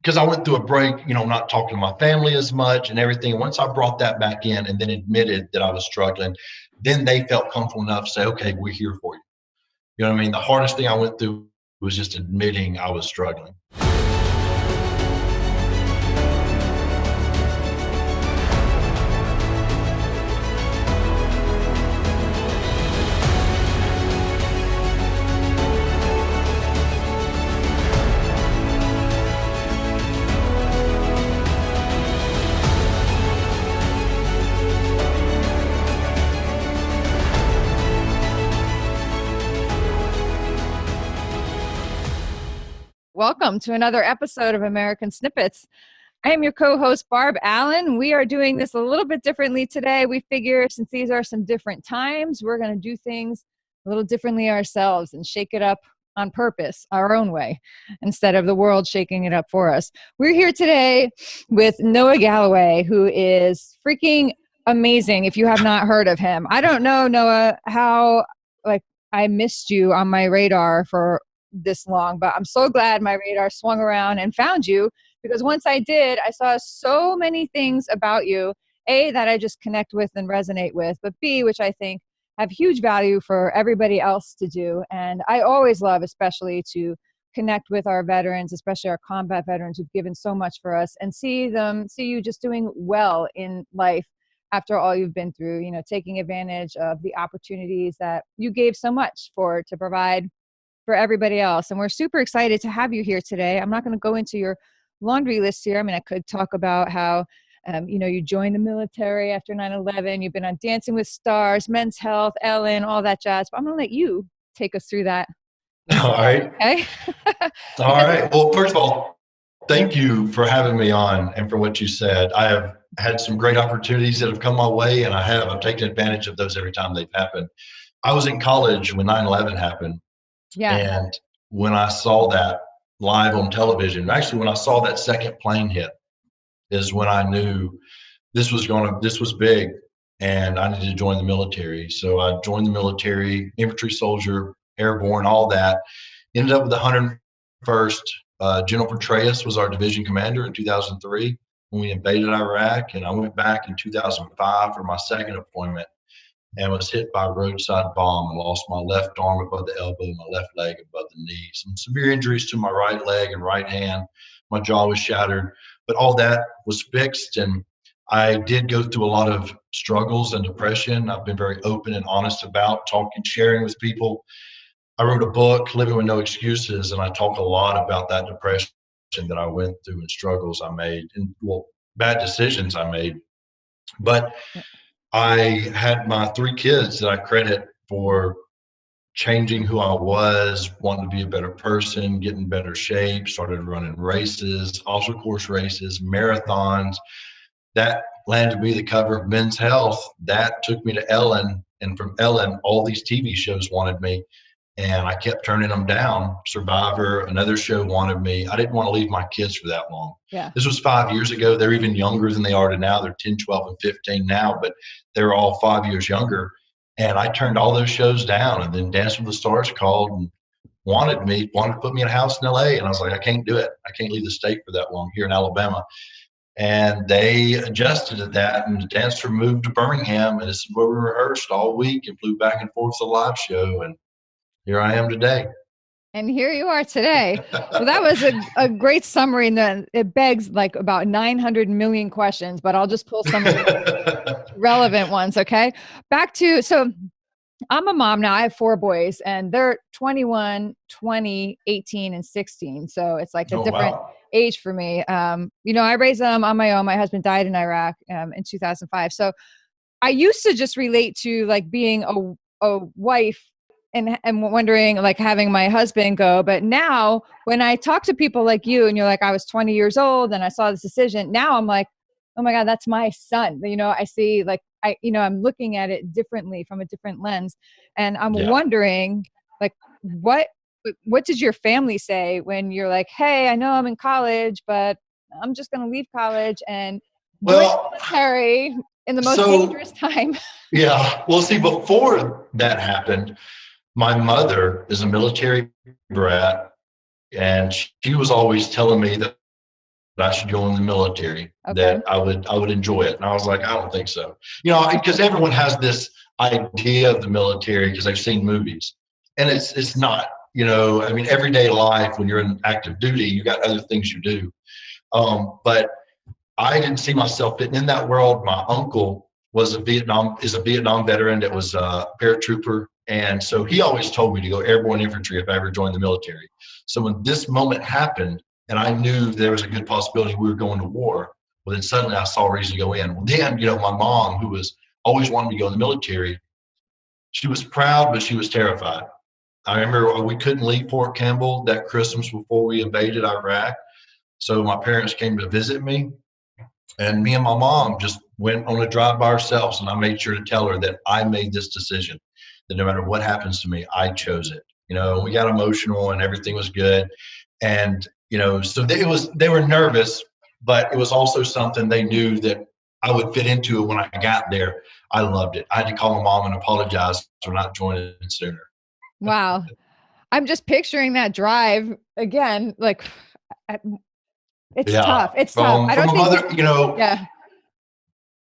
because I went through a break, not talking to my family as much and everything. Once I brought that back in and then admitted that I was struggling, then they felt comfortable enough to say, okay, we're here for you. You know what I mean? The hardest thing I went through was just admitting I was struggling. Welcome to another episode of American Snippets. I am your co-host, Barb Allen. We are doing this a little bit differently today. We figure since these are some different times, we're going to do things a little differently ourselves and shake it up on purpose, our own way, instead of the world shaking it up for us. We're here today with Noah Galloway, who is freaking amazing if you have not heard of him. I don't know, Noah, how I missed you on my radar for this long, but I'm so glad my radar swung around and found you, because once I did, I saw so many things about you, A, that I just connect with and resonate with, but B, which I think have huge value for everybody else to do. And I always love, especially, to connect with our veterans, especially our combat veterans who've given so much for us, and see you just doing well in life after all you've been through, taking advantage of the opportunities that you gave so much to provide for everybody else. And we're super excited to have you here today. I'm not going to go into your laundry list here. I mean, I could talk about how, you joined the military after 9/11. You've been on Dancing with Stars, Men's Health, Ellen, all that jazz. But I'm going to let you take us through that. All right. Okay. All right. Well, first of all, thank you for having me on and for what you said. I have had some great opportunities that have come my way, and I've taken advantage of those every time they've happened. I was in college when 9/11 happened. Yeah. And when I saw that live on television, actually when I saw that second plane hit, is when I knew this was big, and I needed to join the military. So I joined the military, infantry soldier, airborne, all that. Ended up with the 101st. General Petraeus was our division commander in 2003 when we invaded Iraq, and I went back in 2005 for my second appointment, and was hit by a roadside bomb and lost my left arm above the elbow, my left leg above the knee. Some severe injuries to my right leg and right hand. My jaw was shattered, but all that was fixed. And I did go through a lot of struggles and depression. I've been very open and honest about talking, sharing with people. I wrote a book, Living with No Excuses, and I talk a lot about that depression that I went through and struggles I made and bad decisions I made. But I had my 3 kids that I credit for changing who I was, wanting to be a better person, get in better shape, started running races, obstacle course races, marathons. That landed me the cover of Men's Health. That took me to Ellen, and from Ellen, all these TV shows wanted me, and I kept turning them down. Survivor, another show wanted me. I didn't want to leave my kids for that long. Yeah. This was 5 years ago. They're even younger than they are now. They're 10, 12, and 15 now, but they're all 5 years younger. And I turned all those shows down. And then Dancing with the Stars called and wanted to put me in a house in LA. And I was like, I can't do it. I can't leave the state for that long here in Alabama. And they adjusted to that, and the dancer moved to Birmingham, and this is where we rehearsed all week and flew back and forth to the live show. And here I am today. And here you are today. Well, that was a great summary, and then it begs like about 900 million questions, but I'll just pull some of the relevant ones. Okay. So I'm a mom now. I have 4 boys, and they're 21, 20, 18, and 16. So it's like a different age for me. I raised them on my own. My husband died in Iraq in 2005. So I used to just relate to like being a wife and wondering, like, having my husband go. But now when I talk to people like you, and you're like, I was 20 years old and I saw this decision, now I'm like, oh my God, that's my son. I see, like, I'm looking at it differently from a different lens. And I'm wondering, like, what did your family say when you're like, hey, I know I'm in college, but I'm just going to leave college and join the military in the most dangerous time? Yeah. Well, see, before that happened, my mother is a military brat, and she was always telling me that that I should join the military, Okay. that I would enjoy it. And I was like, I don't think so. Because everyone has this idea of the military because they've seen movies. And it's not, I mean, everyday life when you're in active duty, you got other things you do. But I didn't see myself fitting in that world. My uncle is a Vietnam veteran that was a paratrooper. And so he always told me to go airborne infantry if I ever joined the military. So when this moment happened and I knew there was a good possibility we were going to war, well, then suddenly I saw a reason to go in. Well, then, my mom, who was always wanting me to go in the military, she was proud, but she was terrified. I remember we couldn't leave Fort Campbell that Christmas before we invaded Iraq. So my parents came to visit me, and me and my mom just went on a drive by ourselves. And I made sure to tell her that I made this decision, that no matter what happens to me, I chose it. We got emotional and everything was good. And, so they were nervous, but it was also something they knew that I would fit into it when I got there. I loved it. I had to call my mom and apologize for not joining sooner. Wow. I'm just picturing that drive again. Like, it's tough. It's tough. I don't from a think. mother, Yeah.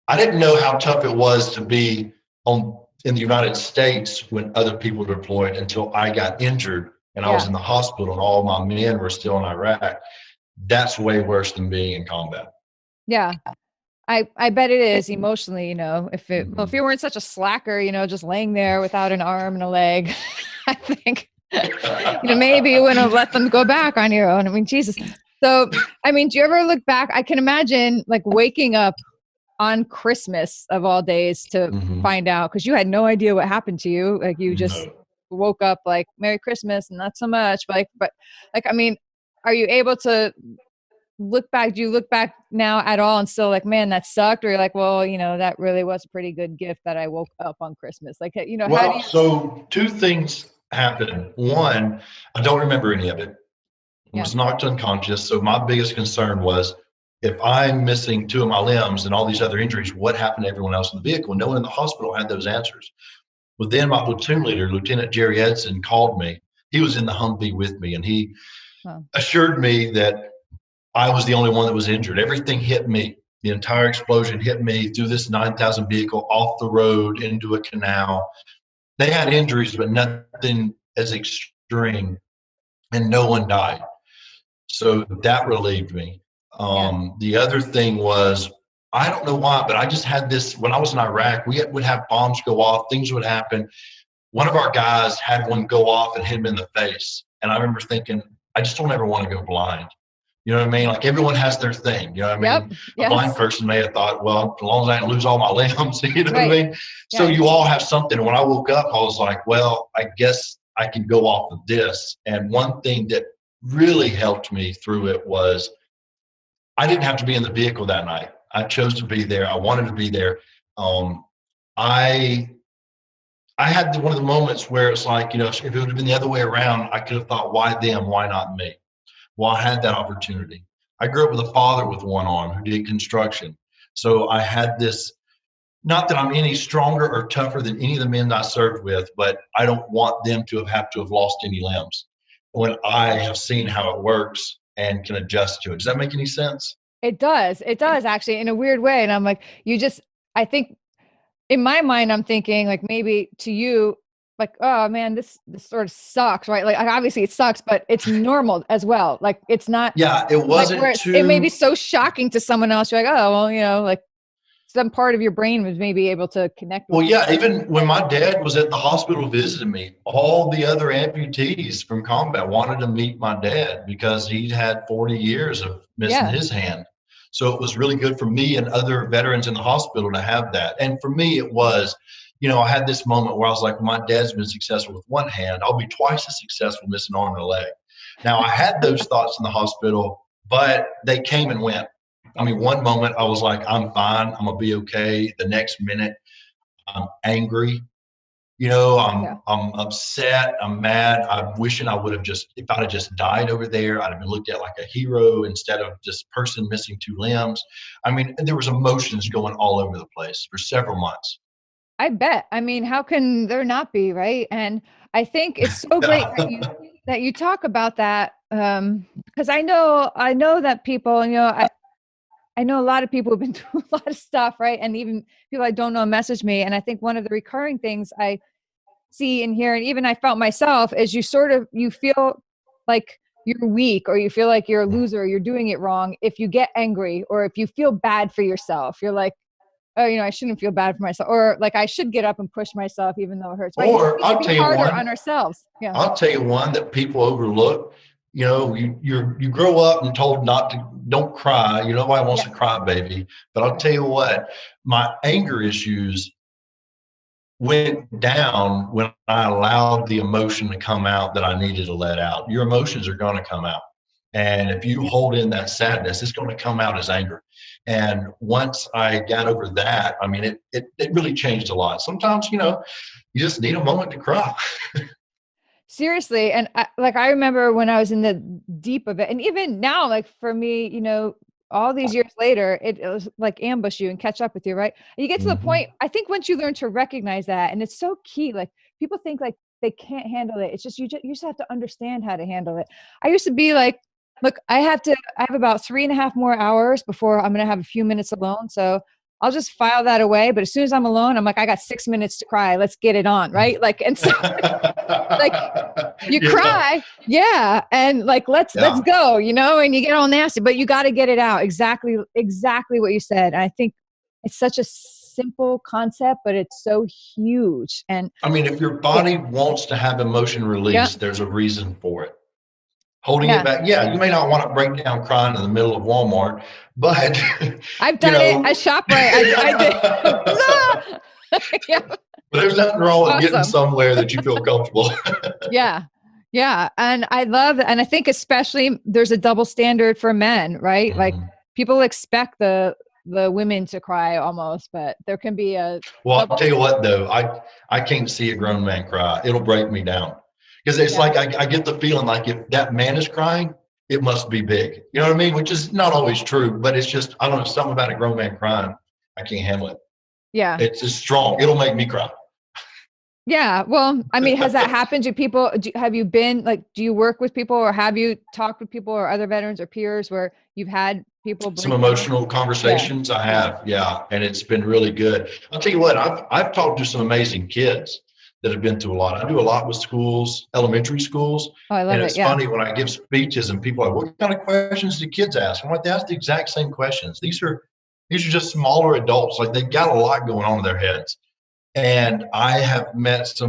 I didn't know how tough it was to be in the United States when other people were deployed until I got injured and I was in the hospital and all my men were still in Iraq. That's way worse than being in combat. Yeah. I bet it is emotionally, if you weren't such a slacker, just laying there without an arm and a leg, I think, maybe you wouldn't have let them go back on your own. I mean, Jesus. So, I mean, do you ever look back? I can imagine like waking up on Christmas of all days to find out, because you had no idea what happened to you. Like you just woke up like Merry Christmas and not so much. But I mean, are you able to look back? Do you look back now at all and still like, man, that sucked? Or you're like, well, that really was a pretty good gift that I woke up on Christmas. Like, Well, how do you? So two things happened. One, I don't remember any of it. I was knocked unconscious. So my biggest concern was, if I'm missing two of my limbs and all these other injuries, what happened to everyone else in the vehicle? No one in the hospital had those answers. Well, then my platoon leader, Lieutenant Jerry Edson, called me. He was in the Humvee with me, and he assured me that I was the only one that was injured. Everything hit me. The entire explosion hit me through this 9,000 vehicle off the road into a canal. They had injuries, but nothing as extreme, and no one died. So that relieved me. The other thing was, I don't know why, but I just had this, when I was in Iraq, we would have bombs go off, things would happen. One of our guys had one go off and hit him in the face. And I remember thinking, I just don't ever want to go blind. You know what I mean? Like everyone has their thing. You know what I mean? A blind person may have thought, well, as long as I didn't lose all my limbs, you know what I mean? So you all have something. And when I woke up, I was like, well, I guess I can go off of this. And one thing that really helped me through it was I didn't have to be in the vehicle that night. I chose to be there. I wanted to be there. I had one of the moments where it's like, if it would have been the other way around, I could have thought, why them? Why not me? Well, I had that opportunity. I grew up with a father with one arm who did construction. So I had this, not that I'm any stronger or tougher than any of the men I served with, but I don't want them to have lost any limbs when I have seen how it works and can adjust to it. Does that make any sense? It does. It does actually, in a weird way. And I'm like, I think in my mind, I'm thinking like maybe to you, like, oh man, this sort of sucks, right? Like obviously it sucks, but it's normal as well. Like it's not. Yeah, it wasn't like it may be so shocking to someone else. You're like, oh, well, like some part of your brain was maybe able to connect. Well, yeah, even when my dad was at the hospital visiting me, all the other amputees from combat wanted to meet my dad because he'd had 40 years of missing his hand. So it was really good for me and other veterans in the hospital to have that. And for me, it was, I had this moment where I was like, my dad's been successful with one hand. I'll be twice as successful missing an arm and a leg. Now, I had those thoughts in the hospital, but they came and went. I mean, one moment I was like, I'm fine. I'm going to be okay. The next minute, I'm angry. I'm upset. I'm mad. I'm wishing I would have if I'd have just died over there, I'd have been looked at like a hero instead of this person missing two limbs. I mean, there was emotions going all over the place for several months. I bet. I mean, how can there not be, right? And I think it's so great that that you talk about that, because I know that people, I know a lot of people have been through a lot of stuff, right? And even people I don't know message me. And I think one of the recurring things I see and hear, and even I felt myself, is you feel like you're weak, or you feel like you're a loser, or you're doing it wrong if you get angry, or if you feel bad for yourself. You're like, oh, I shouldn't feel bad for myself, or like I should get up and push myself even though it hurts. Right? Or We should be harder on ourselves. Yeah. I'll tell you one that people overlook. You grow up and told not to, don't cry. Nobody wants to cry, baby. But I'll tell you what, my anger issues went down when I allowed the emotion to come out that I needed to let out. Your emotions are going to come out. And if you hold in that sadness, it's going to come out as anger. And once I got over that, I mean, it really changed a lot. Sometimes, you just need a moment to cry. Seriously. And I remember when I was in the deep of it, and even now, like for me, all these years later, it was like ambush you and catch up with you, right? And you get to the point, I think once you learn to recognize that, and it's so key, like people think like they can't handle it. It's just, you just have to understand how to handle it. I used to be like, look, I have about 3.5 more hours before I'm going to have a few minutes alone. So I'll just file that away. But as soon as I'm alone, I'm like, I got 6 minutes to cry. Let's get it on. Right. Like, and so like you cry. Yeah. And like, let's go, and you get all nasty, but you got to get it out. Exactly what you said. And I think it's such a simple concept, but it's so huge. And I mean, if your body wants to have emotion release, there's a reason for it. Holding it back. Yeah, you may not want to break down crying in the middle of Walmart, but I've done it. I shop right. I did. Yeah. But there's nothing wrong with getting somewhere that you feel comfortable. Yeah. Yeah. And I love it. And I think especially there's a double standard for men, right? Like people expect the women to cry almost, but there can be a. Well, I'll tell you what though, I can't see a grown man cry. It'll break me down. Because it's like I get the feeling like if that man is crying, it must be big. You know what I mean? Which is not always true, but it's just, I don't know, something about a grown man crying. I can't handle it. Yeah. It's just strong. It'll make me cry. Yeah. Well, I mean, has that happened to people? Have you been like, do you work with people, or have you talked with people or other veterans or peers where you've had people some emotional conversations? I have. Yeah. And it's been really good. I'll tell you what, I've talked to some amazing kids that have been through a lot. I do a lot with schools, elementary schools. Oh, I love and it. It's funny when I give speeches and people are like, what kind of questions do kids ask? I'm like, they ask the exact same questions. These are just smaller adults. Like they've got a lot going on in their heads. And I met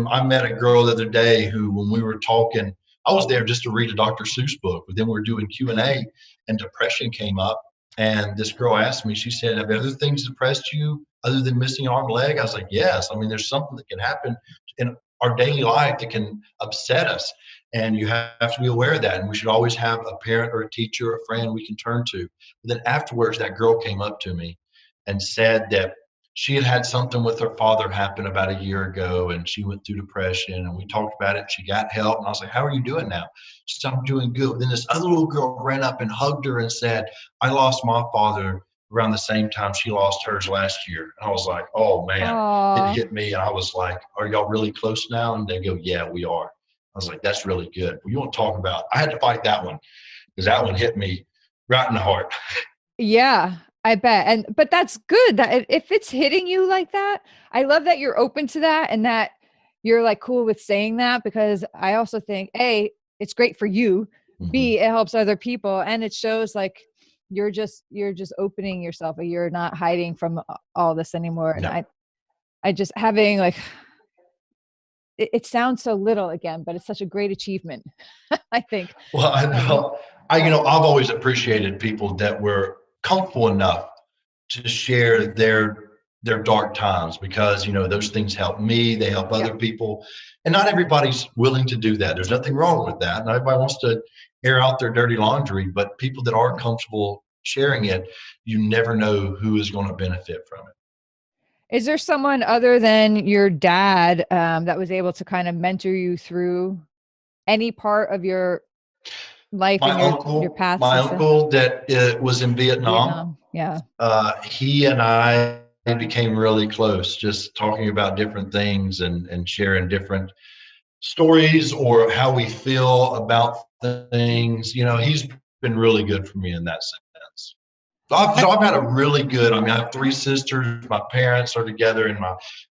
a girl the other day who, when we were talking, I was there just to read a Dr. Seuss book, but then we were doing Q&A and depression came up. And this girl asked me, she said, have other things depressed you other than missing an arm and leg? I was like, yes. I mean, there's something that can happen in our daily life that can upset us. And you have to be aware of that. And we should always have a parent or a teacher or a friend we can turn to. But then afterwards, that girl came up to me and said that she had something with her father happen about a year ago, and she went through depression, and we talked about it. She got help. And I was like, how are you doing now? She said, I'm doing good. Then this other little girl ran up and hugged her and said, I lost my father around the same time she lost hers last year. And I was like, oh man, It hit me. And I was like, are y'all really close now? And they go, yeah, we are. I was like, that's really good. Well, you want to talk about, I had to fight that one because that one hit me right in the heart. Yeah, I bet. But that's good that if it's hitting you like that, I love that you're open to that and that you're like cool with saying that, because I also think, A, it's great for you. B, it helps other people. And it shows like you're just opening yourself, and you're not hiding from all this anymore. And I just having like, it sounds so little again, but it's such a great achievement. I think. Well, I know, I've always appreciated people that were comfortable enough to share their dark times, because, those things help me, they help other people. And not everybody's willing to do that. There's nothing wrong with that. Not everybody wants to air out their dirty laundry, but people that are comfortable sharing it, you never know who is going to benefit from it. Is there someone other than your dad that was able to kind of mentor you through any part of your life and your path? My uncle that was in Vietnam. Yeah. He and I became really close, just talking about different things and sharing different stories or how we feel about things. He's been really good for me in that sense. So I've had a really good. I mean, I have three sisters. My parents are together, and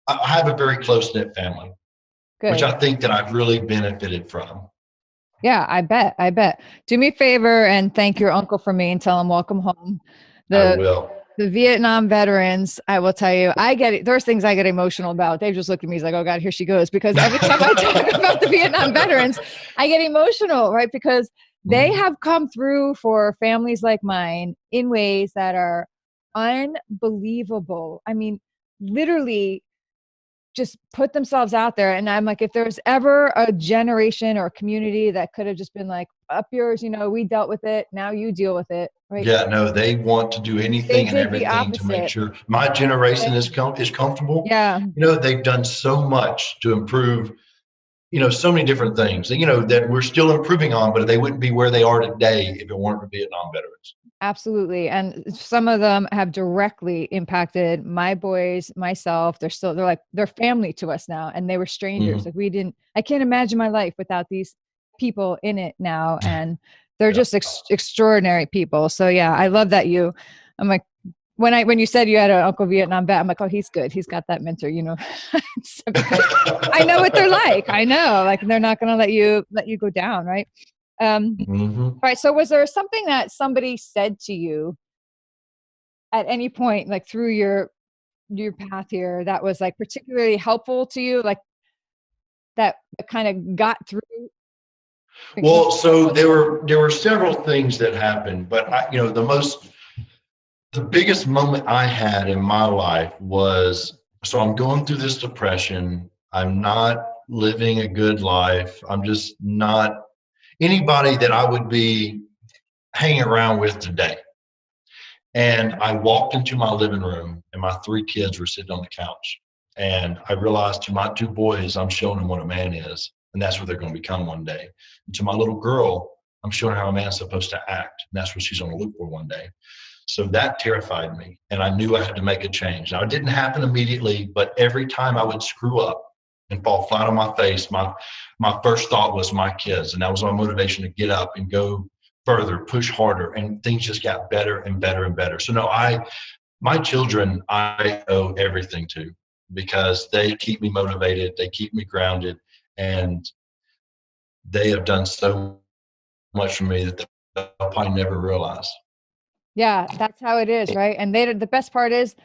I have a very close knit family, which Good. I think that I've really benefited from. Yeah, I bet. I bet. Do me a favor and thank your uncle for me and tell him welcome home. I The will. the Vietnam veterans, I will tell you, I get it. There's things I get emotional about. Dave just looked at me. He's like, oh God, here she goes. Because every time I talk about the Vietnam veterans, I get emotional, right? Because they Mhm. have come through for families like mine in ways that are unbelievable. I mean, literally just put themselves out there. And I'm like, if there's ever a generation or a community that could have just been like, up yours, we dealt with it. Now you deal with it, right? Yeah, no, they want to do They anything and did the everything to make opposite. sure my generation Okay. is comfortable. Yeah, They've done so much to improve, so many different things, that we're still improving on, but they wouldn't be where they are today if it weren't for Vietnam veterans. absolutely. And some of them have directly impacted my boys, myself. They're family to us now. And they were strangers. Mhm. Like I can't imagine my life without these people in it now. And they're Yeah. just extraordinary people. So yeah, I love that I'm like, when you said you had an Uncle Vietnam vet, I'm like, oh, he's good. He's got that mentor, because I know what they're like. I know, like they're not going to let you go down, right? Mhm. All right. So was there something that somebody said to you at any point, like through your path here, that was like particularly helpful to you, like that kind of got through? Well, so there were several things that happened, but the biggest moment I had in my life was, so I'm going through this depression. I'm not living a good life. I'm just not anybody that I would be hanging around with today. And I walked into my living room and my three kids were sitting on the couch. And I realized to my two boys, I'm showing them what a man is. And that's what they're going to become one day. And to my little girl, I'm showing her how a man's supposed to act. And that's what she's going to look for one day. So that terrified me. And I knew I had to make a change. Now, it didn't happen immediately, but every time I would screw up and fall flat on my face, my first thought was my kids. And that was my motivation to get up and go further, push harder, and things just got better and better and better. So no, my children, I owe everything to, because they keep me motivated, they keep me grounded, and they have done so much for me that they'll probably never realize. Yeah, that's how it is, right? And the best part is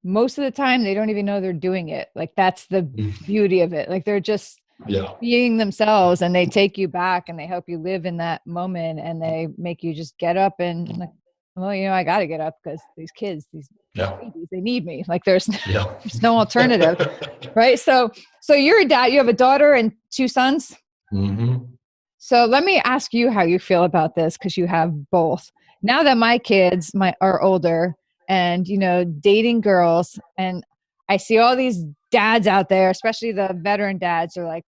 most of the time they don't even know they're doing it. Like that's the beauty of it. Like they're just Yeah. being themselves and they take you back and they help you live in that moment and they make you just get up and like, well, I got to get up because these kids, these Yeah. babies, they need me. Like there's Yeah. there's no alternative, right? So you're a dad, you have a daughter and two sons. Mm-hmm. So let me ask you how you feel about this because you have both. Now that my kids are older and dating girls, and I see all these dads out there, especially the veteran dads, are like,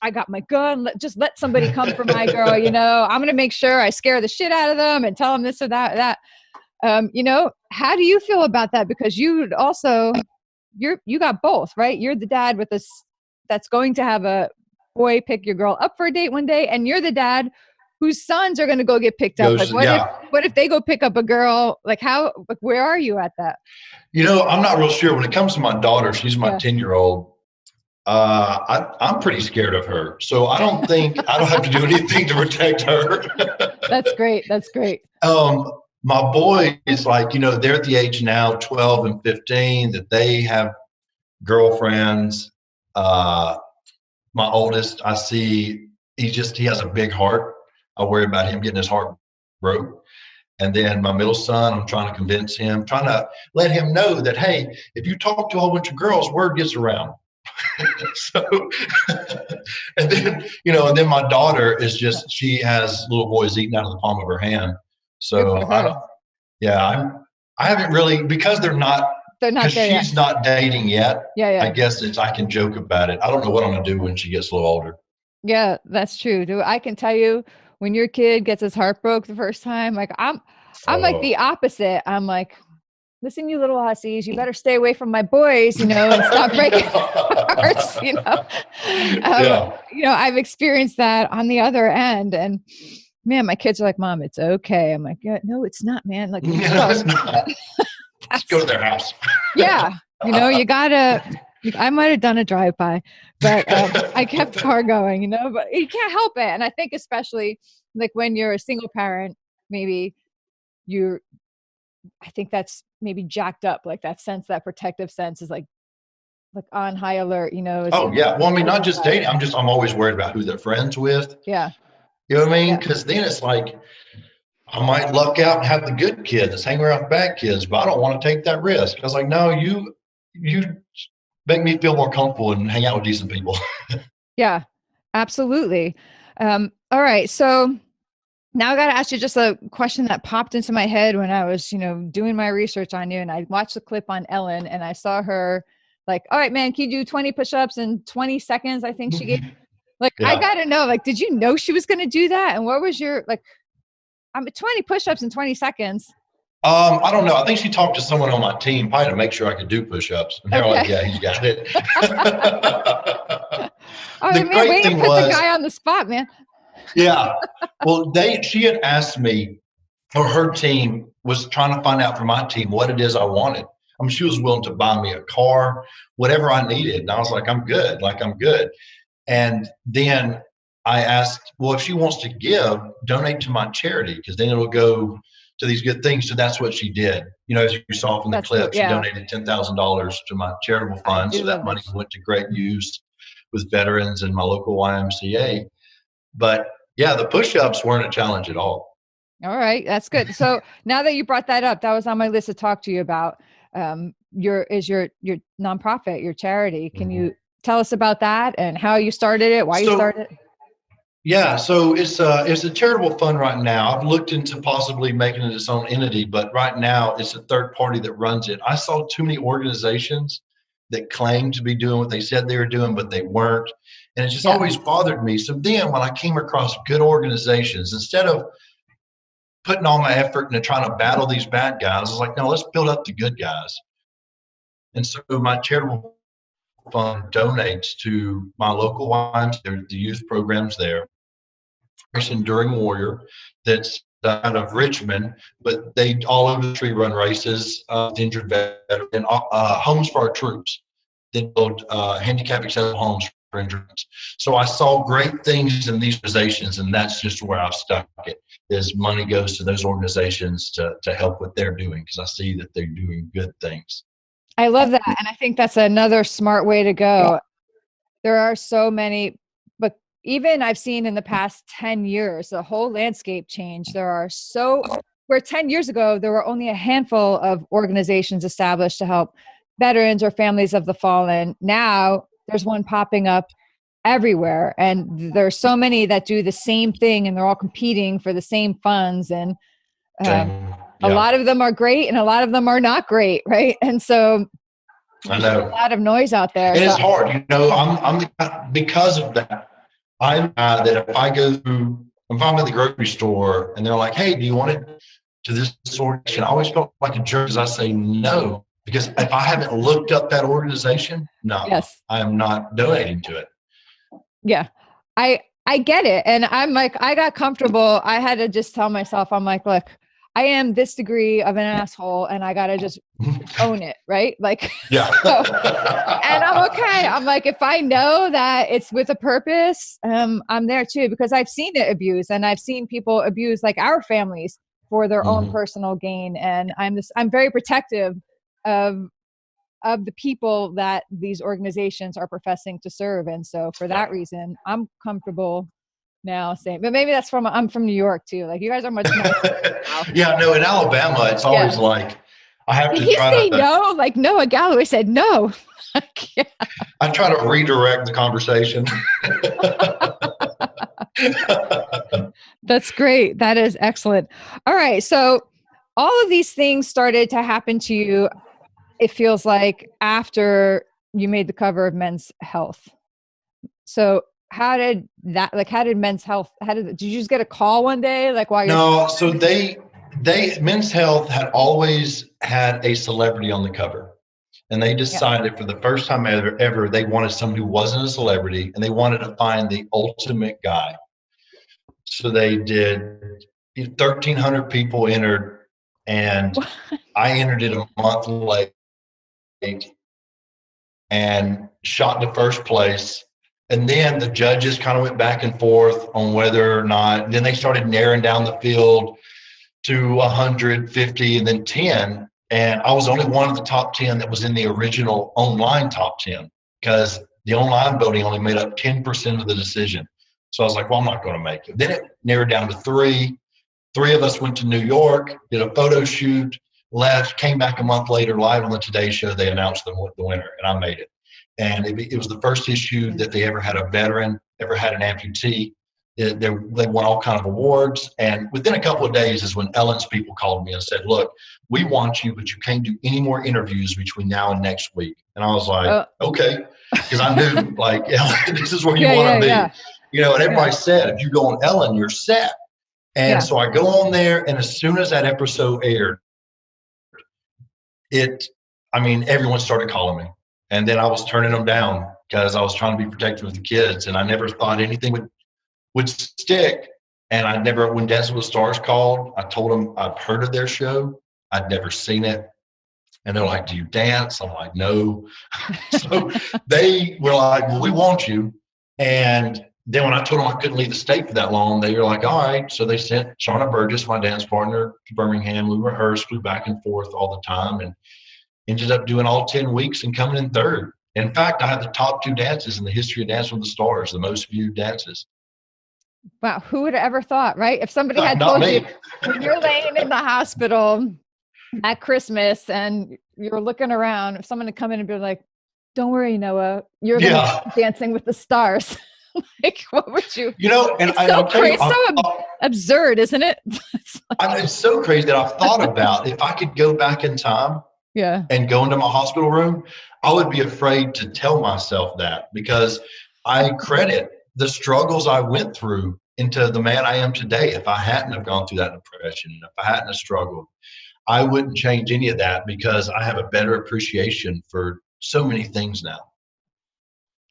I got my gun. Just let somebody come for my girl. I'm gonna make sure I scare the shit out of them and tell them this or that. How do you feel about that? Because you got both, right? You're the dad with this that's going to have a boy pick your girl up for a date one day, and you're the dad whose sons are going to go get picked up. Like, Yeah. what if they go pick up a girl? Like, where are you at that? I'm not real sure when it comes to my daughter. She's my 10-year-old. I'm pretty scared of her, so I don't think I don't have to do anything to protect her. That's great. That's great. My boy is like, they're at the age now, 12 and 15, that they have girlfriends. My oldest, I see, he has a big heart. I worry about him getting his heart broke. And then my middle son, I'm trying to convince him, trying to let him know that, hey, if you talk to a whole bunch of girls, word gets around. So, and then my daughter is just, she has little boys eating out of the palm of her hand. So I haven't really, because They're not there yet. she's not dating yet. Yeah. I guess I can joke about it. I don't know what I'm going to do when she gets a little older. Yeah, that's true. I can tell you when your kid gets his heart broke the first time, like I'm like the opposite. I'm like, listen, you little hussies, you better stay away from my boys, and stop breaking hearts, Yeah. I've experienced that on the other end. And man, my kids are like, Mom, it's okay. I'm like, yeah, no, it's not, man. Like, Just go to their house. Yeah. You gotta, I might've done a drive-by, but I kept the car going, but you can't help it. And I think especially like when you're a single parent, maybe I think that's maybe jacked up. Like that sense, that protective sense is like on high alert, Oh yeah. Well, I mean, not just dating. I'm always worried about who they're friends with. Yeah. You know what I mean? Yeah. Because then it's like, I might luck out and have the good kids that's hanging around bad kids, but I don't want to take that risk. I was like, no, you make me feel more comfortable and hang out with decent people. Yeah, absolutely. All right. So now I got to ask you just a question that popped into my head when I was, doing my research on you, and I watched the clip on Ellen and I saw her like, all right, man, can you do 20 push-ups in 20 seconds? I think she gave like, Yeah. I got to know, like, did you know she was going to do that? And what was your, like, 20 push-ups in 20 seconds. I don't know. I think she talked to someone on my team probably to make sure I could do push-ups. And they're like, yeah, he's got it. Oh, The man, great way to thing put was, the guy on the spot, man. yeah. Well, she had asked me, or her team was trying to find out for my team what it is I wanted. I mean, she was willing to buy me a car, whatever I needed. And I was like, I'm good. Like, I'm good. And then I asked, well, if she wants to give, donate to my charity, because then it'll go to these good things. So that's what she did. As you saw from the clip, she donated $10,000 to my charitable fund. So that money went to great use with veterans and my local YMCA. But yeah, the push-ups weren't a challenge at all. All right. That's good. So now that you brought that up, that was on my list to talk to you about. Your nonprofit, your charity. Can you tell us about that and how you started it, why you started it? Yeah, so it's a charitable fund right now. I've looked into possibly making it its own entity, but right now it's a third party that runs it. I saw too many organizations that claimed to be doing what they said they were doing, but they weren't. And it just always bothered me. So then when I came across good organizations, instead of putting all my effort into trying to battle these bad guys, I was like, no, let's build up the good guys. And so my charitable fund donates to my local YMCA, the youth programs there. Enduring Warrior that's out of Richmond, but they all over the country run races, injured veterans, and homes for our troops. They build handicap accessible homes for injured veterans. So I saw great things in these organizations, and that's just where I've stuck it. Is money goes to those organizations to help what they're doing, because I see that they're doing good things. I love that, and I think that's another smart way to go. There are so many, but even I've seen in the past 10 years, the whole landscape changed. Where 10 years ago, there were only a handful of organizations established to help veterans or families of the fallen. Now there's one popping up everywhere. And there's so many that do the same thing, and they're all competing for the same funds. And a lot of them are great and a lot of them are not great. Right. And so I know a lot of noise out there. And it's hard, I'm because of that. I'm that if I'm at the grocery store and they're like, hey, do you want it to this organization? I always felt like a jerk because I say no, because if I haven't looked up that organization, I am not donating to it. Yeah, I get it. And I'm like, I got comfortable. I had to just tell myself, I'm like, look, I am this degree of an asshole and I got to just own it. Right. Like, yeah. And I'm okay. I'm like, if I know that it's with a purpose, I'm there too, because I've seen it abused, and I've seen people abuse like our families for their own personal gain. And I'm very protective of the people that these organizations are professing to serve. And so for that reason, I'm comfortable now saying, but maybe I'm from New York too. Like, you guys are much nicer. Yeah, no, in Alabama, it's always like, I have to try to no, like Noah Galloway said no. I try to redirect the conversation. That's great. That is excellent. All right. So all of these things started to happen to you, it feels like, after you made the cover of Men's Health. So how did Men's Health, did you just get a call one day? Like, while you're... No, so they Men's Health had always had a celebrity on the cover. And they Yeah. decided for the first time ever, they wanted someone who wasn't a celebrity, and they wanted to find the ultimate guy. So they did 1,300 people entered, and I entered it a month late and shot to first place. And then the judges kind of went back and forth on whether or not, then they started narrowing down the field to 150 and then 10. And I was only one of the top 10 that was in the original online top 10, because the online voting only made up 10% of the decision. So I was like, well, I'm not going to make it. Then it narrowed down to 3. 3 of us went to New York, did a photo shoot, left, came back a month later, live on the Today Show. They announced the winner, and I made it. And it was the first issue that they ever had a veteran, ever had an amputee. They won all kind of awards. And within a couple of days is when Ellen's people called me and said, look, we want you, but you can't do any more interviews between now and next week. And I was like, okay, because I knew, like, Ellen, this is where you want to be. Yeah. You know, and everybody said, if you go on Ellen, you're set. And so I go on there, and as soon as that episode aired, everyone started calling me. And then I was turning them down because I was trying to be protective of the kids, and I never thought anything would stick. And when Dancing with the Stars called, I told them I've heard of their show. I'd never seen it. And they're like, do you dance? I'm like, no. So they were like, well, we want you. And then when I told them I couldn't leave the state for that long, they were like, all right. So they sent Shauna Burgess, my dance partner, to Birmingham. We rehearsed, flew back and forth all the time, and ended up doing all 10 weeks and coming in third. In fact, I had the top 2 dances in the history of Dancing with the Stars, the most viewed dances. Wow, who would have ever thought, right? If somebody had told you when you're laying in the hospital at Christmas and you're looking around, if someone had come in and be like, don't worry, Noah, you're going to be Dancing with the Stars. Like, what would you? You know, and it's so crazy, so absurd, isn't it? It's so crazy that I've thought about if I could go back in time and go into my hospital room, I would be afraid to tell myself that, because I credit the struggles I went through into the man I am today. If I hadn't have gone through that depression, if I hadn't have struggled, I wouldn't change any of that, because I have a better appreciation for so many things now.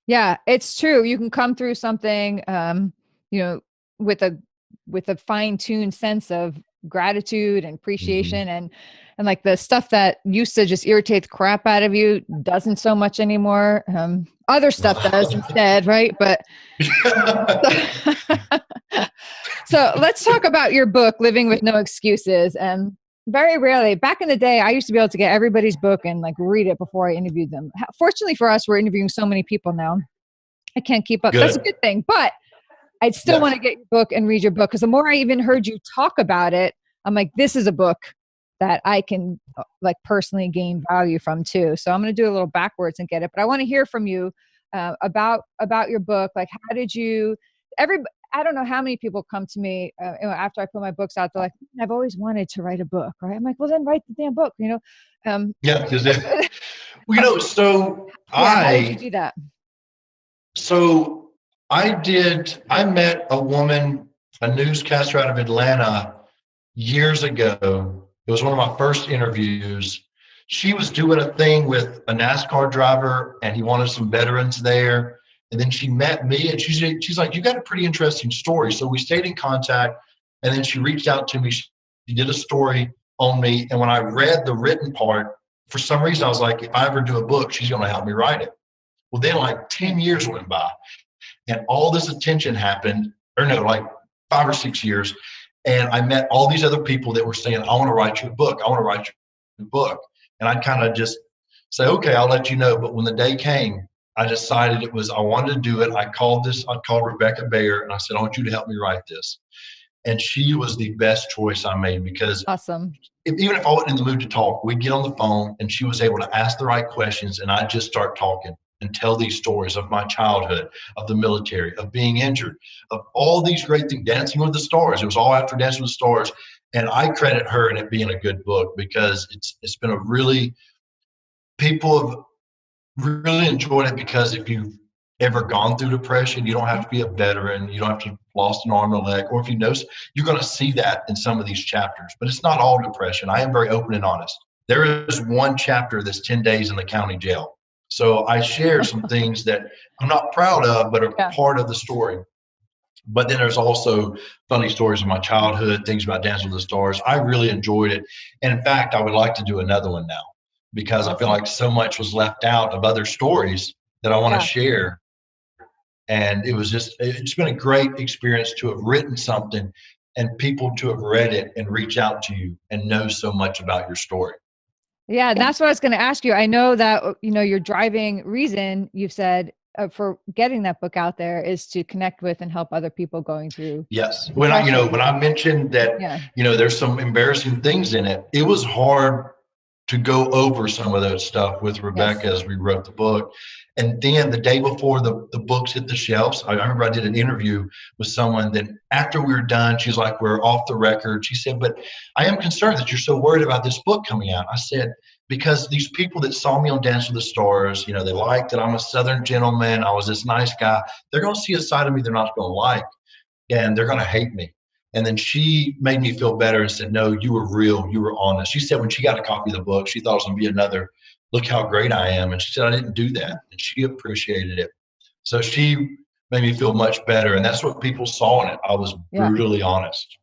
Yeah, it's true. You can come through something, with a fine-tuned sense of gratitude and appreciation, and like the stuff that used to just irritate the crap out of you doesn't so much anymore. Other stuff does instead, right? But so let's talk about your book, Living with No Excuses. And very rarely, back in the day, I used to be able to get everybody's book and like read it before I interviewed them. Fortunately for us, we're interviewing so many people now. I can't keep up. Good. That's a good thing. But I'd still want to get your book and read your book, because the more I even heard you talk about it, I'm like, this is a book that I can like personally gain value from too. So I'm going to do a little backwards and get it. But I want to hear from you about your book. Like, how did you? I don't know how many people come to me after I put my books out. They're like, I've always wanted to write a book, right? I'm like, well, then write the damn book, so how did you do that? So I met a woman, a newscaster out of Atlanta years ago. It was one of my first interviews. She was doing a thing with a NASCAR driver, and he wanted some veterans there. And then she met me, and she's like, you got a pretty interesting story. So we stayed in contact, and then she reached out to me. She did a story on me. And when I read the written part, for some reason, I was like, if I ever do a book, she's going to help me write it. Well, then like 10 years went by, and all this attention happened, like 5 or 6 years. And I met all these other people that were saying, I want to write you a book. I want to write you a book. And I'd kind of just say, okay, I'll let you know. But when the day came, I decided I wanted to do it. I called Rebecca Bayer, and I said, I want you to help me write this. And she was the best choice I made, because awesome. Even if I wasn't in the mood to talk, we'd get on the phone, and she was able to ask the right questions, and I'd just start talking and tell these stories of my childhood, of the military, of being injured, of all these great things, Dancing with the Stars. It was all after Dancing with the Stars. And I credit her in it being a good book, because it's been people have really enjoyed it, because if you ever gone through depression. You don't have to be a veteran. You don't have to have lost an arm or a leg. Or if you know, you're going to see that in some of these chapters. But it's not all depression. I am very open and honest. There is one chapter that's 10 days in the county jail. So I share some things that I'm not proud of, but are part of the story. But then there's also funny stories of my childhood, things about Dancing with the Stars. I really enjoyed it. And in fact, I would like to do another one now because I feel like so much was left out of other stories that I want to share. And it's been a great experience to have written something and people to have read it and reach out to you and know so much about your story. Yeah, that's what I was going to ask you. I know that, your driving reason, you've said, for getting that book out there is to connect with and help other people going through. Yes. When I mentioned that, there's some embarrassing things in it, it was hard to go over some of that stuff with Rebecca as we wrote the book. And then the day before the books hit the shelves, I remember I did an interview with someone. Then after we were done, she's like, we're off the record. She said, but I am concerned that you're so worried about this book coming out. I said, because these people that saw me on Dance with the Stars, they like that I'm a Southern gentleman. I was this nice guy. They're going to see a side of me they're not going to like, and they're going to hate me. And then she made me feel better and said, no, you were real. You were honest. She said when she got a copy of the book, she thought it was going to be another, look how great I am. And she said, I didn't do that. And she appreciated it. So she made me feel much better. And that's what people saw in it. I was brutally honest.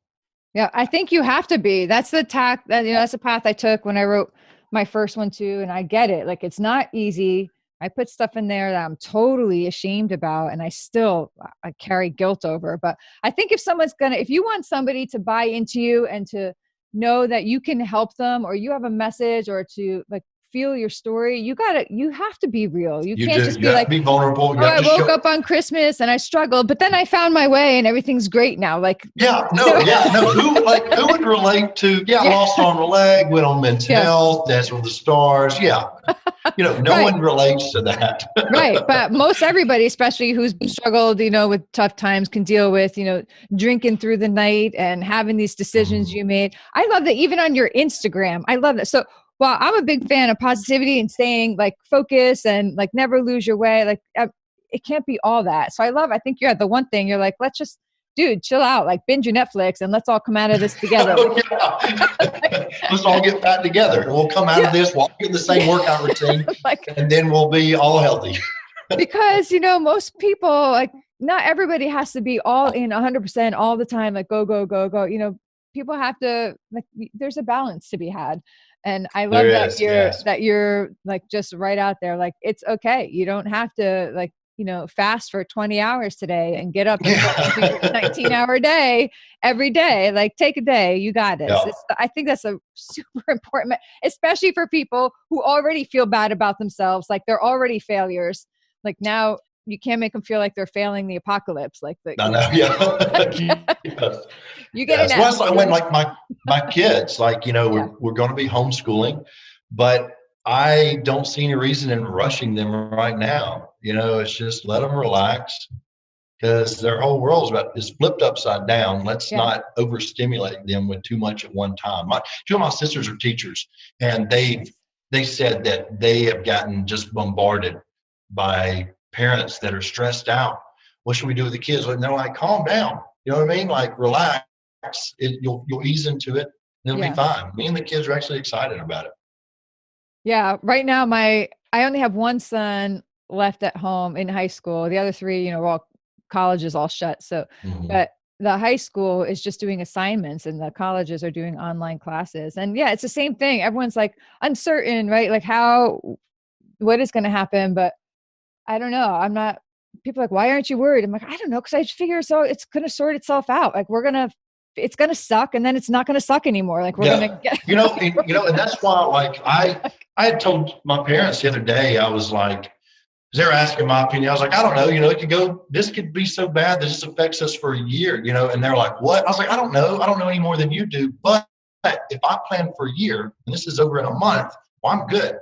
Yeah, I think you have to be. That's the tack. That's the path I took when I wrote my first one too. And I get it. Like, it's not easy. I put stuff in there that I'm totally ashamed about, and I carry guilt over. But I think if you want somebody to buy into you and to know that you can help them, or you have a message, or to feel your story, you have to be real. You can't just be like, be vulnerable. I woke up on Christmas and I struggled, but then I found my way and everything's great now. Who would relate to, lost arm or leg, went on Men's Health, Dance with the Stars. Yeah. No one relates to that. Right. But most everybody, especially who's struggled, with tough times, can deal with, drinking through the night and having these decisions you made. I love that even on your Instagram. I love that. So, well, I'm a big fan of positivity and staying focus and never lose your way. It can't be all that. So I think you're the one thing you're like, let's just, dude, chill out, binge your Netflix and let's all come out of this together. Let's all get fat together. We'll come out of this, we'll get the same workout routine, and then we'll be all healthy. Because, most people, not everybody has to be all in 100% all the time, go, go, go, go. People have to, there's a balance to be had. And I love that you're just right out there. It's okay. You don't have to fast for 20 hours today and get up and do your 19-hour day every day. Take a day. You got this. Yeah. I think that's a super important, especially for people who already feel bad about themselves. They're already failures. Now you can't make them feel like they're failing the apocalypse. I know. Yeah. You get it. That's why I went my kids, we're going to be homeschooling, but I don't see any reason in rushing them right now. It's just let them relax because their whole world is flipped upside down. Let's not overstimulate them with too much at one time. Two of my sisters are teachers, and they said that they have gotten just bombarded by parents that are stressed out. What should we do with the kids? And they're like, calm down. You know what I mean? Relax. You'll ease into it. And it'll be fine. Me and the kids are actually excited about it. Yeah. Right now, I only have one son left at home in high school. The other three, college is all shut. So, but the high school is just doing assignments and the colleges are doing online classes. And it's the same thing. Everyone's uncertain, right? What is going to happen? But I don't know. People are why aren't you worried? I'm I don't know. Cause I figure it's going to sort itself out. It's going to suck and then it's not going to suck anymore. We're going to get, and that's why, I had told my parents the other day, I was they were asking my opinion. I was I don't know, this could be so bad that this affects us for a year, and they're like, what? I was I don't know any more than you do. But if I plan for a year and this is over in a month, well, I'm good.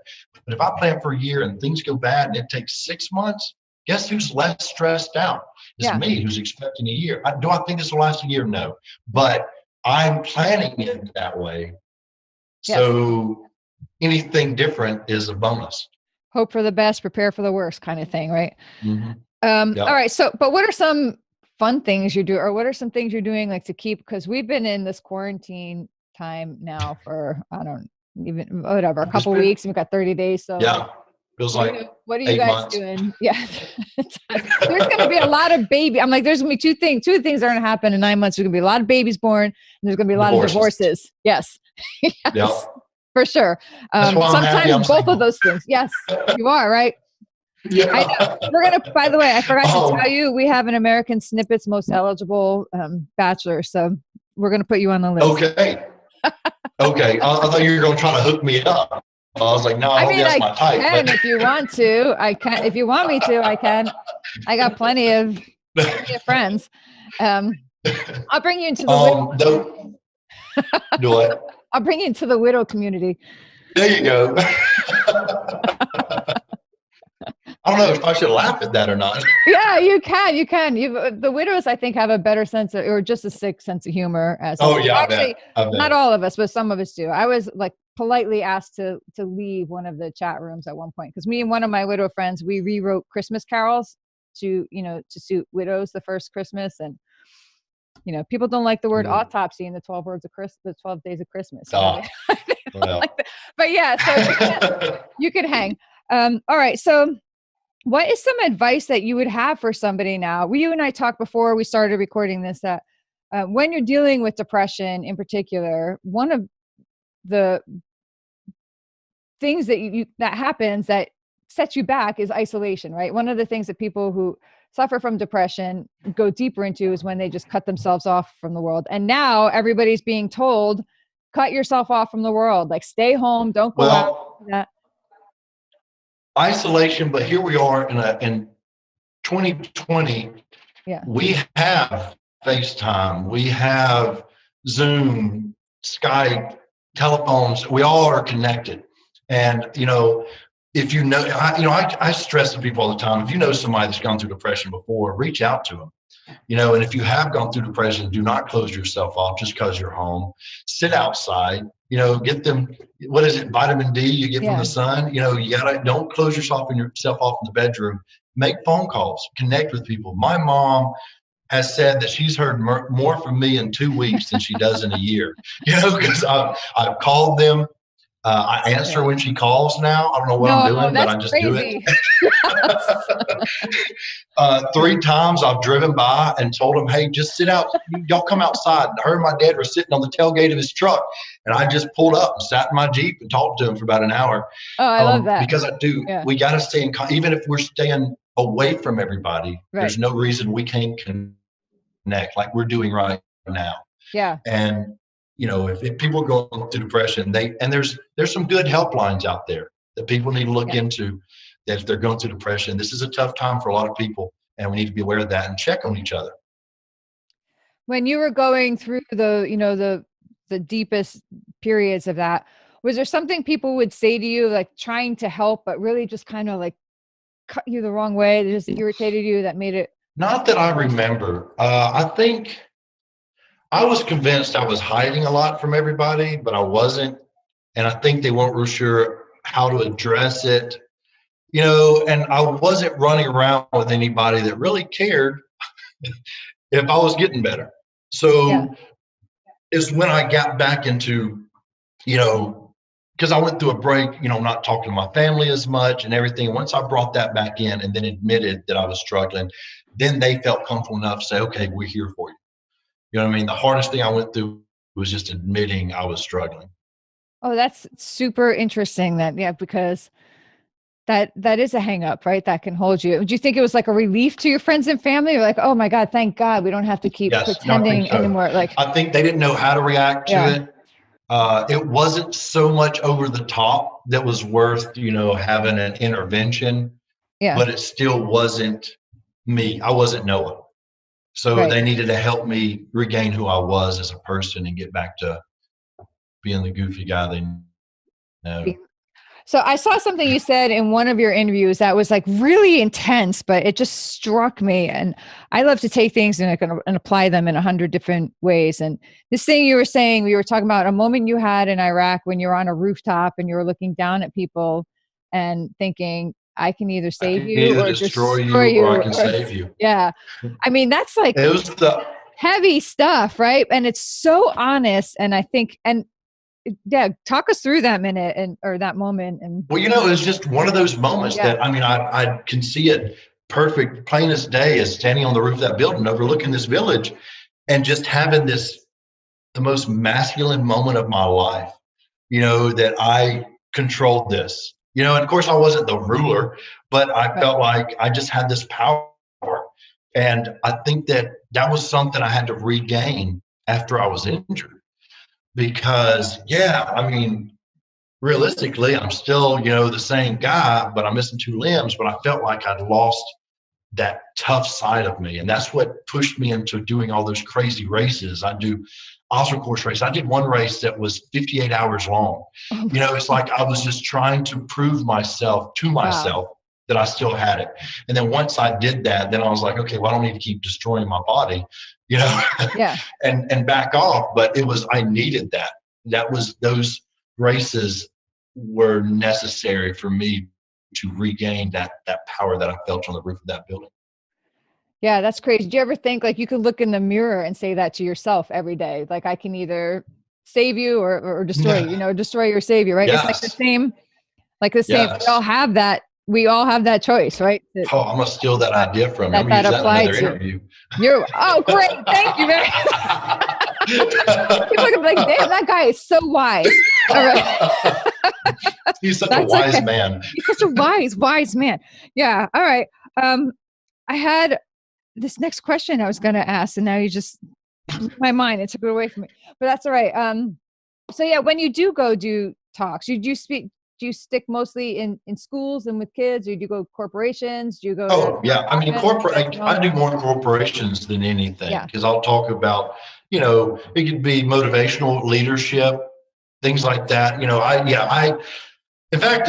But if I plan for a year and things go bad and it takes 6 months, guess who's less stressed out? It's me who's expecting a year. Do I think this will last a year? No. But I'm planning it that way. Yes. So anything different is a bonus. Hope for the best, prepare for the worst kind of thing, right? Mm-hmm. Yeah. All right. So, but what are some fun things you do, or what are some things you're doing like to keep, because we've been in this quarantine time now for, I don't even, whatever, a It's couple been, weeks, and we've got 30 days. So like, yeah, feels like what are you 8 months. doing? Yeah. There's going to be a lot of baby. I'm like, there's going to be two things are going to happen in 9 months. There's going to be a lot of babies born, and there's going to be a lot of divorces. Yes. Yeah. Yes, for sure. That's why I'm happy Sometimes I'm both single. of those things. Yes, you are right. Yeah. I know. We're going to, by the way, I forgot to tell you, we have an American Snippets most eligible bachelor. So we're going to put you on the list. Okay. Okay. I thought you were going to try to hook me up. I was like, no, I don't guess my type. Can if you want to. I can. If you want me to, I can. I got plenty of friends. I'll bring you into the widow. Do what? I'll bring you into the widow community. There you go. I don't know if I should laugh at that or not. Yeah, you can. You can. The widows, I think, have a better sense of, or just a sick sense of humor. Actually, I bet. Not all of us, but some of us do. I was like politely asked to leave one of the chat rooms at one point, because me and one of my widow friends, we rewrote Christmas carols to suit widows the first Christmas, and people don't like the word autopsy in the 12 words of Christmas, the 12 days of Christmas. Well. But yeah, so you could hang. All right, so. What is some advice that you would have for somebody now? You and I talked before we started recording this that when you're dealing with depression in particular, one of the things that happens that sets you back is isolation, right? One of the things that people who suffer from depression go deeper into is when they just cut themselves off from the world. And now everybody's being told, cut yourself off from the world, like stay home, don't go out. Isolation, but here we are in 2020. Yeah. We have FaceTime, we have Zoom, Skype, telephones. We all are connected, and if I stress to people all the time. If you know somebody that's gone through depression before, reach out to them. And if you have gone through depression, do not close yourself off just because you're home. Sit outside. Get them, what is it, vitamin D you get from the sun? Don't close yourself off in the bedroom. Make phone calls, connect with people. My mom has said that she's heard more from me in 2 weeks than she does in a year, because I've called them. I answer when she calls now. I don't know what I'm doing, but I just crazy. do it. 3 times I've driven by and told them, hey, just sit out. Y'all come outside. And her and my dad were sitting on the tailgate of his truck. And I just pulled up and sat in my Jeep and talked to him for about an hour. Oh, I love that. Because I do. Yeah. We got to stay in even if we're staying away from everybody, there's no reason we can't connect like we're doing right now. Yeah. And if people are going through depression, there's some good helplines out there that people need to look into. That if they're going through depression, this is a tough time for a lot of people, and we need to be aware of that and check on each other. When you were going through the deepest periods of that, was there something people would say to you, like trying to help, but really just kind of like cut you the wrong way, that just irritated you, that made it? Not that I remember. I think I was convinced I was hiding a lot from everybody, but I wasn't. And I think they weren't real sure how to address it, and I wasn't running around with anybody that really cared if I was getting better. So it's when I got back into, because I went through a break, not talking to my family as much and everything. Once I brought that back in and then admitted that I was struggling, then they felt comfortable enough to say, okay, we're here for you. You know what I mean? The hardest thing I went through was just admitting I was struggling. Oh, that's super interesting because that is a hang up, right? That can hold you. Do you think it was like a relief to your friends and family? Or like, oh my God, thank God we don't have to keep pretending anymore. Like, I think they didn't know how to react to it. It wasn't so much over the top that was worth, having an intervention, but it still wasn't me. I wasn't Noah. So they needed to help me regain who I was as a person and get back to being the goofy guy they know. So I saw something you said in one of your interviews that was like really intense, but it just struck me. And I love to take things and apply them in 100 different ways. And this thing you were saying, we were talking about a moment you had in Iraq when you were on a rooftop and you were looking down at people and thinking, I can either I save can you either or destroy destroy you or I you. can save you. Yeah. I mean, that's like It was the heavy stuff, right? And it's so honest. And I think, and yeah, talk us through that minute or that moment. And Well, it was just one of those moments yeah, that, I mean, I can see it perfect, plain as day, as standing on the roof of that building overlooking this village and just having the most masculine moment of my life, that I controlled this, and of course I wasn't the ruler, but I right. felt like I just had this power. And I think that was something I had to regain after I was injured because, yeah, I mean, realistically, I'm still, the same guy, but I'm missing two limbs. But I felt like I'd lost that tough side of me. And that's what pushed me into doing all those crazy races. I do obstacle course race. I did one race that was 58 hours long. Oh, It's like I was just trying to prove myself to wow. myself that I still had it. And then once I did that, then I was like, okay, well, I don't need to keep destroying my body, Yeah. and back off. But I needed that. Those races were necessary for me to regain that power that I felt on the roof of that building. Yeah, that's crazy. Do you ever think like you could look in the mirror and say that to yourself every day? Like I can either save you or destroy you, Yeah. destroy or save you, right? It's Yes. like the same. We all Yes. have that. We all have that choice, right? Oh, I'm gonna steal that That idea from you. I'm that, gonna that use that in applied another to interview. you. Oh, great. Thank you very People are gonna be like, damn, that guy is so wise. All right. He's such a That's wise okay. man. He's such a wise man. Yeah. All right. I had this next question I was going to ask, and now you just blew my mind and took it away from me. But that's all right. So yeah, when you do go do talks, do you stick mostly in schools and with kids, or do you go corporations? Do you go to Oh, yeah. I mean, corporate. professional? I do more corporations than anything Yeah. because I'll talk about, it could be motivational leadership, things like that. In fact,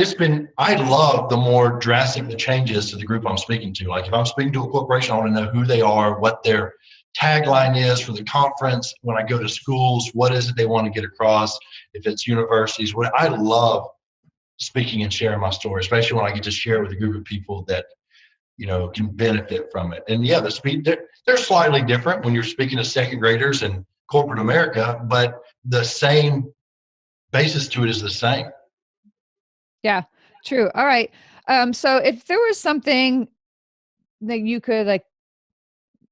I love the more drastic the changes to the group I'm speaking to. Like if I'm speaking to a corporation, I want to know who they are, what their tagline is for the conference. When I go to schools, what is it they want to get across? If it's universities, I love speaking and sharing my story, especially when I get to share with a group of people that, can benefit from it. And yeah, the speed, they're slightly different when you're speaking to second graders in corporate America, but the same basis to it is the same. Yeah. True. All right. So if there was something that you could like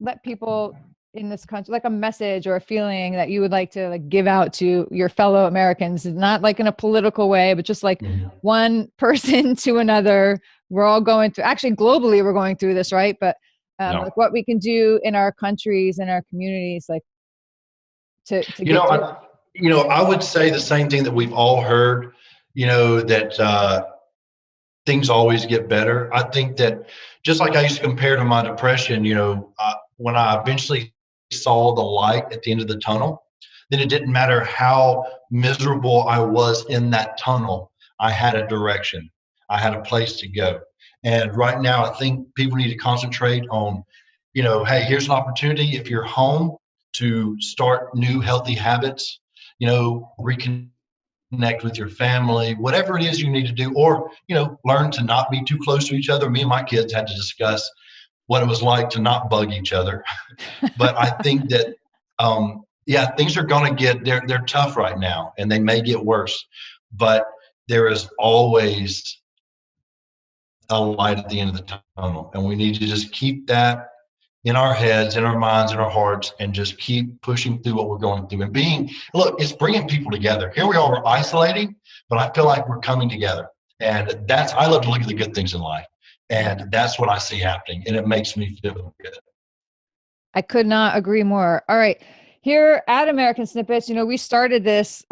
let people in this country, like a message or a feeling that you would like to like give out to your fellow Americans, not like in a political way, but just like Mhm. one person to another. We're all going through, actually globally, we're going through this, right? But No. like what we can do in our countries and our communities, like to You get know, through. I would say the same thing that we've all heard, that things always get better. I think that just like I used to compare to my depression, when I eventually saw the light at the end of the tunnel, then it didn't matter how miserable I was in that tunnel. I had a direction, I had a place to go. And right now, I think people need to concentrate on, hey, here's an opportunity if you're home to start new healthy habits, reconnect with your family, whatever it is you need to do, or, learn to not be too close to each other. Me and my kids had to discuss what it was like to not bug each other. But I think that, yeah, things are going to they're tough right now and they may get worse, but there is always a light at the end of the tunnel. And we need to just keep that in our heads, in our minds, in our hearts, and just keep pushing through what we're going through. And it's bringing people together. Here we are, we're isolating, but I feel like we're coming together. And I love to look at the good things in life. And that's what I see happening. And it makes me feel good. I could not agree more. All right. Here at American Snippets, we started this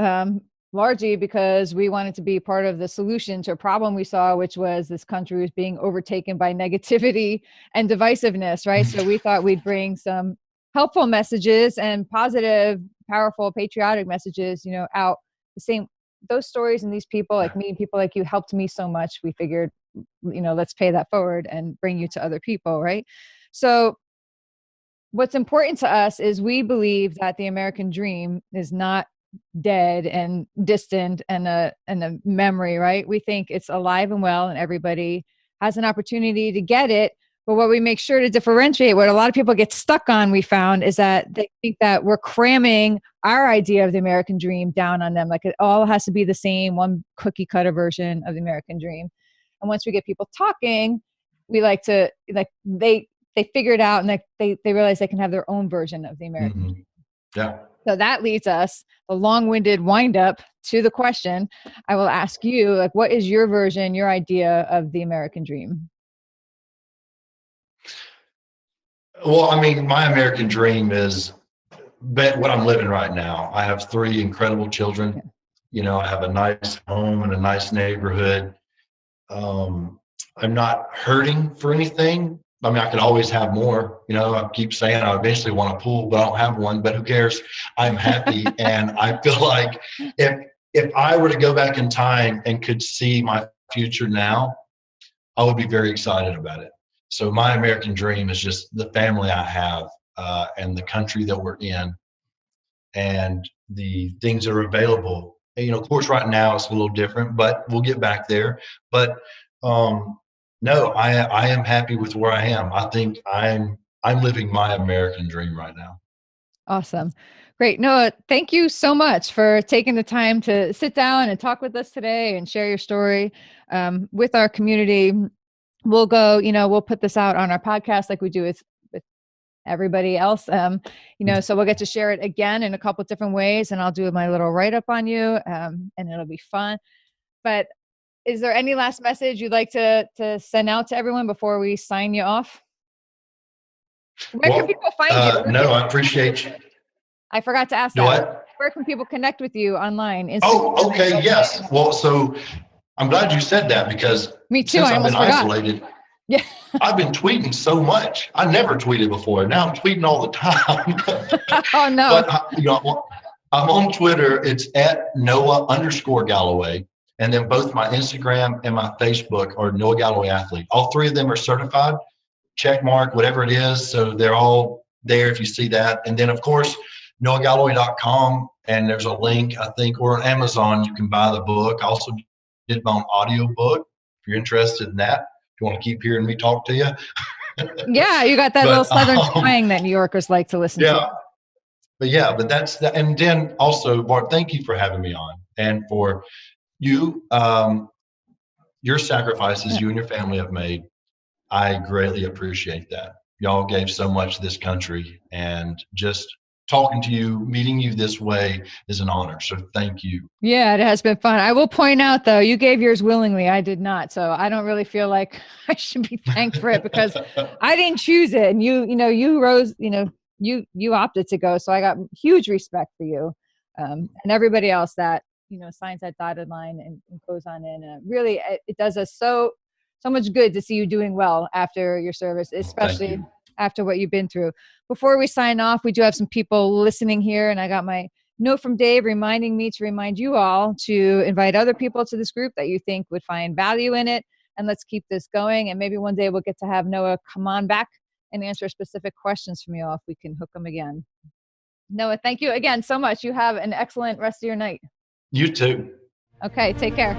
largely because we wanted to be part of the solution to a problem we saw, which was this country was being overtaken by negativity and divisiveness, right? So we thought we'd bring some helpful messages and positive, powerful, patriotic messages, out the same. Those stories and these people like me and people like you helped me so much. We figured, let's pay that forward and bring you to other people, right? So what's important to us is we believe that the American dream is not dead and distant and a memory, right? We think it's alive and well and everybody has an opportunity to get it. But what we make sure to differentiate, what a lot of people get stuck on, we found, is that they think that we're cramming our idea of the American dream down on them. Like it all has to be the same, one cookie cutter version of the American dream. And once we get people talking, we like to, like, they figure it out, and they realize they can have their own version of the American dream. Yeah. So that leads us, a long-winded wind up, to the question I will ask you, like, what is your version, your idea of the American dream? Well, I mean, my American dream is what I'm living right now. I have 3 incredible children. You know, I have a nice home and a nice neighborhood. I'm not hurting for anything. I mean, I could always have more. You know, I keep saying I eventually want a pool, but I don't have one. But who cares? I'm happy, and I feel like if I were to go back in time and could see my future now, I would be very excited about it. So my American dream is just the family I have, and the country that we're in, and the things that are available. And, you know, of course, right now it's a little different, but we'll get back there. But no, I am happy with where I am. I think I'm living my American dream right now. Awesome. Great. Noah, thank you so much for taking the time to sit down and talk with us today and share your story with our community. We'll go, we'll put this out on our podcast like we do with everybody else, so we'll get to share it again in a couple of different ways, and I'll do my little write-up on you, and it'll be fun. But is there any last message you'd like to send out to everyone before we sign you off? Where can people find you? No, I appreciate you. I forgot to ask that. What? Where can people connect with you online? Oh, okay, yes. Well, so I'm glad you said that, because me too. Since I I've been forgot. isolated, yeah, I've been tweeting so much. I never tweeted before. Now I'm tweeting all the time. Oh no! But I'm on Twitter. It's at Noah_Galloway, and then both my Instagram and my Facebook are Noah Galloway Athlete. All 3 of them are certified, check mark, whatever it is. So they're all there if you see that. And then of course, NoahGalloway.com, and there's a link, I think, or on Amazon, you can buy the book. I also did my own audio book if you're interested in that. If you want to keep hearing me talk to you. Yeah, you got that little Southern twang that New Yorkers like to listen to. But that's that. And then also, Bart, thank you for having me on, and for you, your sacrifices you and your family have made. I greatly appreciate that. Y'all gave so much to this country, and just talking to you, meeting you this way is an honor. So thank you. Yeah, it has been fun. I will point out, though, you gave yours willingly. I did not. So I don't really feel like I should be thanked for it, because I didn't choose it. And you rose, you opted to go. So I got huge respect for you, and everybody else that, signs that dotted line and goes on in. Really, it does us so much good to see you doing well after your service, especially after what you've been through. Before we sign off, we do have some people listening here, and I got my note from Dave reminding me to remind you all to invite other people to this group that you think would find value in it, and let's keep this going. And maybe one day we'll get to have Noah come on back and answer specific questions from you all if we can hook him again. Noah, thank you again so much. You have an excellent rest of your night. You too. Okay, take care.